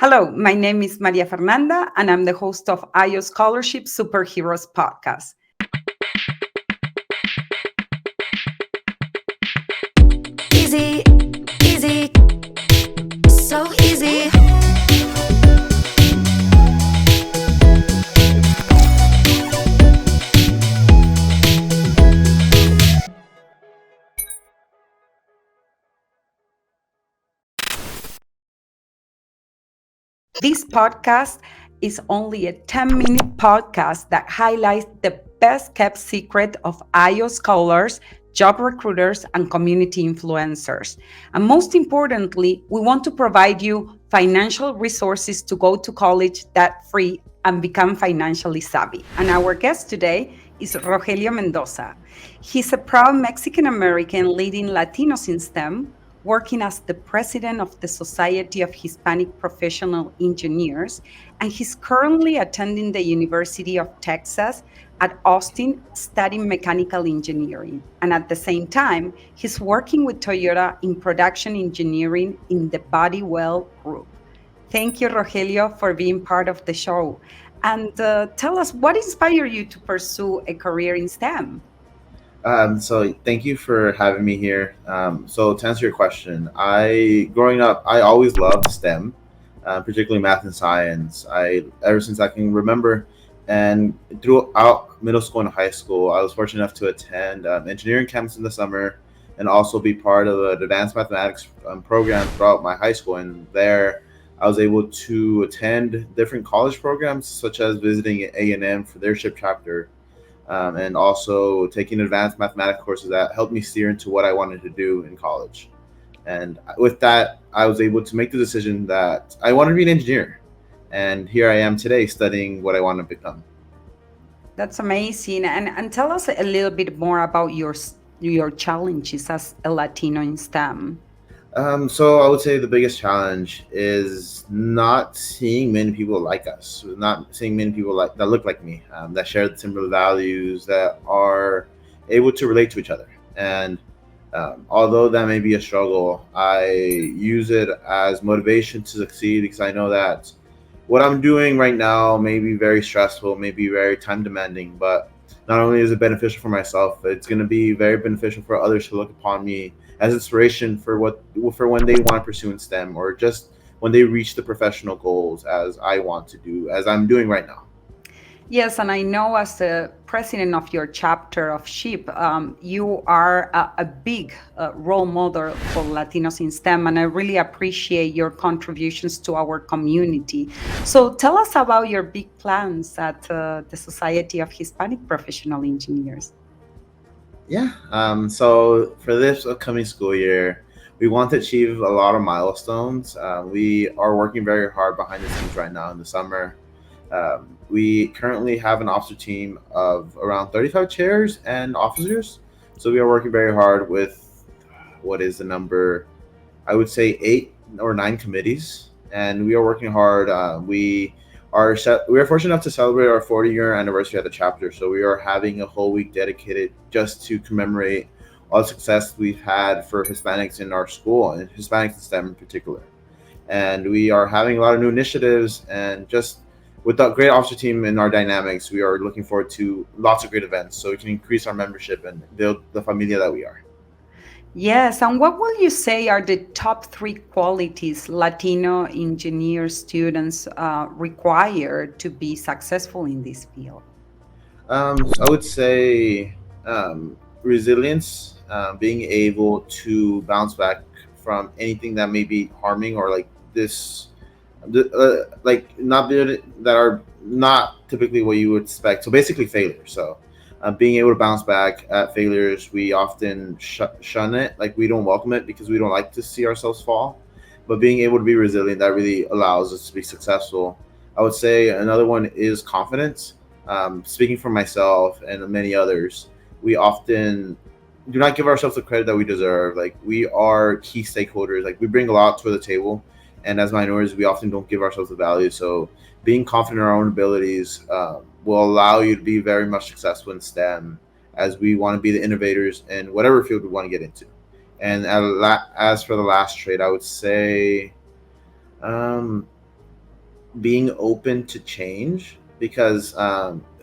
Hello, my name is Maria Fernanda, and I'm the host of IOScholarships Superheroes Podcast. Easy, easy, so easy. This podcast is only a 10-minute podcast that highlights the best kept secret of IO scholars, job recruiters, and community influencers. And most importantly, we want to provide you financial resources to go to college debt free and become financially savvy. And our guest today is Rogelio Mendoza. He's a proud Mexican American leading Latinos in STEM, working as the president of the Society of Hispanic Professional Engineers, and he's currently attending the University of Texas at Austin studying mechanical engineering. And at the same time, he's working with Toyota in production engineering in the Bodywell Group. Thank you, Rogelio, for being part of the show. And tell us, what inspired you to pursue a career in STEM? So thank you for having me here. So to answer your question, growing up, I always loved STEM, particularly math and science. I ever since I can remember, and throughout middle school and high school, I was fortunate enough to attend engineering camps in the summer, and also be part of an advanced mathematics program throughout my high school. And there, I was able to attend different college programs, such as visiting A&M for their ship chapter, and also taking advanced mathematics courses that helped me steer into what I wanted to do in college. And with that, I was able to make the decision that I wanted to be an engineer. And here I am today studying what I want to become. That's amazing. And tell us a little bit more about your challenges as a Latino in STEM. So I would say the biggest challenge is not seeing many people like us, not seeing many people that look like me, that share the similar values, that are able to relate to each other. And although that may be a struggle, I use it as motivation to succeed, because I know that what I'm doing right now may be very stressful, may be very time demanding, but not only is it beneficial for myself, it's going to be very beneficial for others to look upon me as inspiration for when they want to pursue in STEM, or just when they reach the professional goals as I want to do, as I'm doing right now. Yes, and I know as the president of your chapter of SHIP, you are a big role model for Latinos in STEM, and I really appreciate your contributions to our community. So tell us about your big plans at the Society of Hispanic Professional Engineers. Yeah. So for this upcoming school year, we want to achieve a lot of milestones. We are working very hard behind the scenes right now in the summer. We currently have an officer team of around 35 chairs and officers. So we are working very hard with, what is the number? I would say 8 or 9 committees, and we are working hard. We are fortunate enough to celebrate our 40-year anniversary at the chapter. So we are having a whole week dedicated just to commemorate all the success we've had for Hispanics in our school, and Hispanics in STEM in particular. And we are having a lot of new initiatives, and just with the great officer team and our dynamics, we are looking forward to lots of great events so we can increase our membership and build the familia that we are. Yes, and what will you say are the top 3 qualities Latino engineer students require to be successful in this field? So I would say resilience, being able to bounce back from anything that may be harming, or like like not that are not typically what you would expect. So basically, failure. So being able to bounce back at failures, we often shun it, like we don't welcome it because we don't like to see ourselves fall. But being able to be resilient, that really allows us to be successful. I would say another one is confidence. Speaking for myself and many others, we often do not give ourselves the credit that we deserve. Like, we are key stakeholders. Like, we bring a lot to the table, and as minorities, we often don't give ourselves the value. So being confident in our own abilities will allow you to be very much successful in STEM, as we want to be the innovators in whatever field we want to get into. And as for the last trait, I would say being open to change, because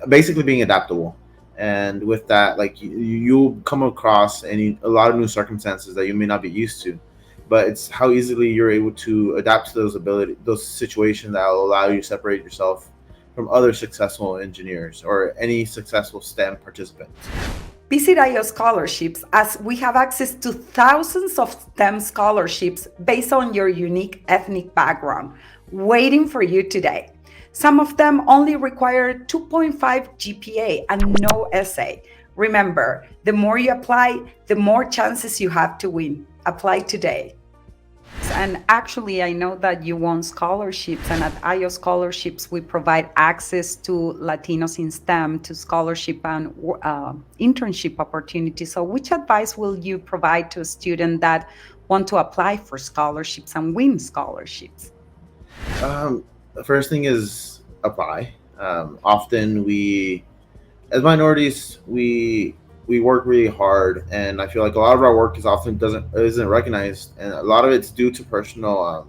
basically being adaptable. And with that, like you'll come across a lot of new circumstances that you may not be used to, but it's how easily you're able to adapt to those situations that will allow you to separate yourself from other successful engineers or any successful STEM participants. Visit IO Scholarships as we have access to thousands of STEM scholarships based on your unique ethnic background, waiting for you today. Some of them only require 2.5 GPA and no essay. Remember, the more you apply, the more chances you have to win. Apply today. And actually, I know that you won scholarships, and at IO Scholarships, we provide access to Latinos in STEM to scholarship and internship opportunities. So, which advice will you provide to a student that want to apply for scholarships and win scholarships? The first thing is apply. Often we, as minorities, we work really hard, and I feel like a lot of our work is often doesn't isn't recognized, and a lot of it's due to personal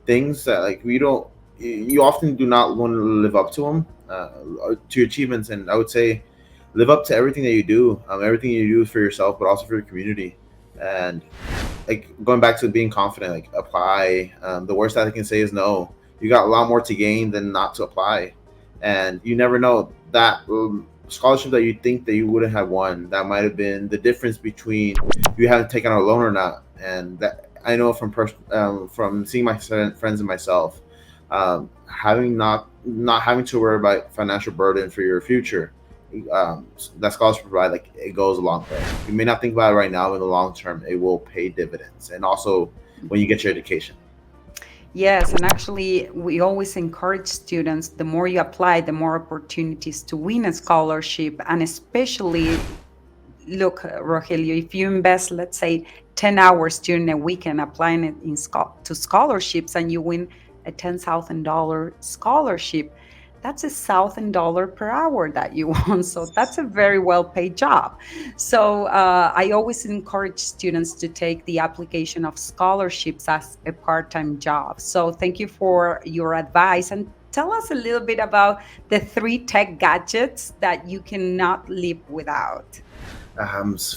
things that like we don't. You often do not want to live up to them, to your achievements, and I would say live up to everything that you do. Everything you do for yourself, but also for your community. And like going back to being confident, like apply. The worst that I can say is no. You got a lot more to gain than not to apply, and you never know that scholarship that you think that you wouldn't have won, that might have been the difference between you having taken out a loan or not. And that I know from seeing my friends and myself, having not having to worry about financial burden for your future. That scholarship provide, like it goes a long way. You may not think about it right now, but in the long term, it will pay dividends. And also when you get your education. Yes, and actually, we always encourage students the more you apply, the more opportunities to win a scholarship. And especially, look, Rogelio, if you invest, let's say, 10 hours during a weekend applying it to scholarships and you win a $10,000 scholarship, that's $1,000 per hour that you won. So that's a very well paid job. So I always encourage students to take the application of scholarships as a part time job. So thank you for your advice. And tell us a little bit about the 3 tech gadgets that you cannot live without.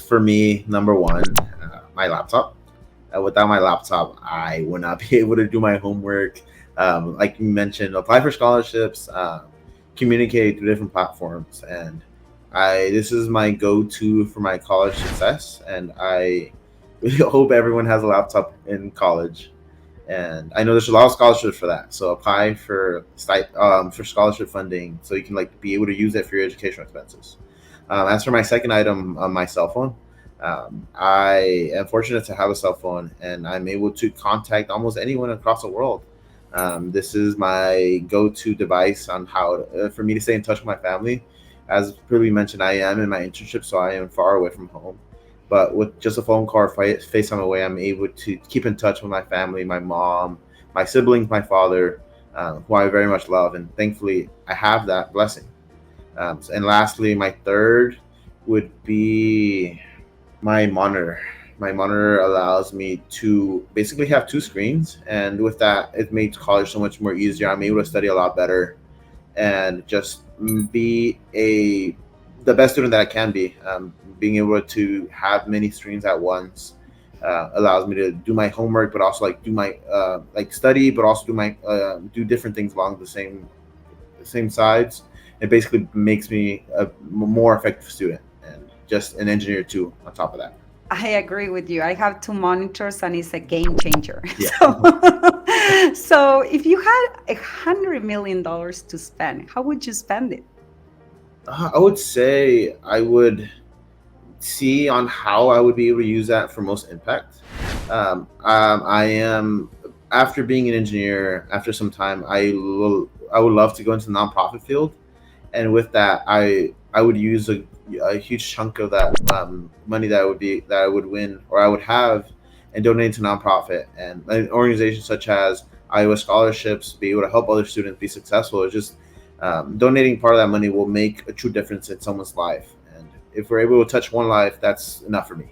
For me, number one, my laptop. Without my laptop, I would not be able to do my homework. Like you mentioned, apply for scholarships, communicate through different platforms, and this is my go-to for my college success. And I really hope everyone has a laptop in college. And I know there's a lot of scholarships for that, so apply for scholarship funding so you can like be able to use it for your educational expenses. As for my second item, my cell phone. I am fortunate to have a cell phone, and I'm able to contact almost anyone across the world. This is my go-to device on how for me to stay in touch with my family. As previously mentioned, I am in my internship, so I am far away from home. But with just a phone call or FaceTime away, I'm able to keep in touch with my family, my mom, my siblings, my father, who I very much love, and thankfully I have that blessing. And lastly, my third would be my monitor. My monitor allows me to basically have 2 screens, and with that, it makes college so much more easier. I'm able to study a lot better and just be the best student that I can be. Being able to have many screens at once allows me to do my homework, but also like do my like study, but also do different things along the same sides. It basically makes me a more effective student and just an engineer too on top of that. I agree with you. I have 2 monitors and it's a game changer. Yeah. So if you had $100 million to spend, how would you spend it? I would say I would see on how I would be able to use that for most impact. I am after being an engineer. After some time, I would love to go into the nonprofit field, and with that, I would use a huge chunk of that money that I would win or I would have, and donate to nonprofit and an organization such as Iowa Scholarships, be able to help other students be successful. It's just donating part of that money will make a true difference in someone's life, and if we're able to touch one life, that's enough for me.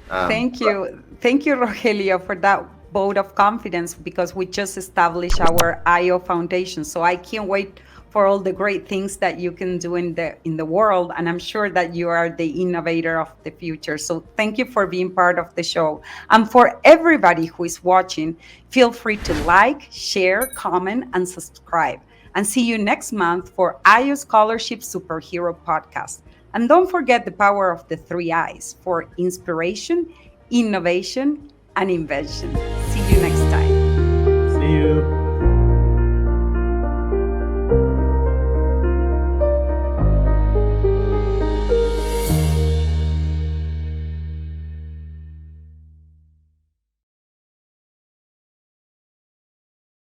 Thank you, Rogelio, for that vote of confidence because we just established our IO foundation. So I can't wait for all the great things that you can do in the world, and I'm sure that you are the innovator of the future. So thank you for being part of the show. And for everybody who is watching, feel free to like, share, comment, and subscribe. And see you next month for IOScholarships Superhero Podcast. And don't forget the power of the three I's for inspiration, innovation, and invention.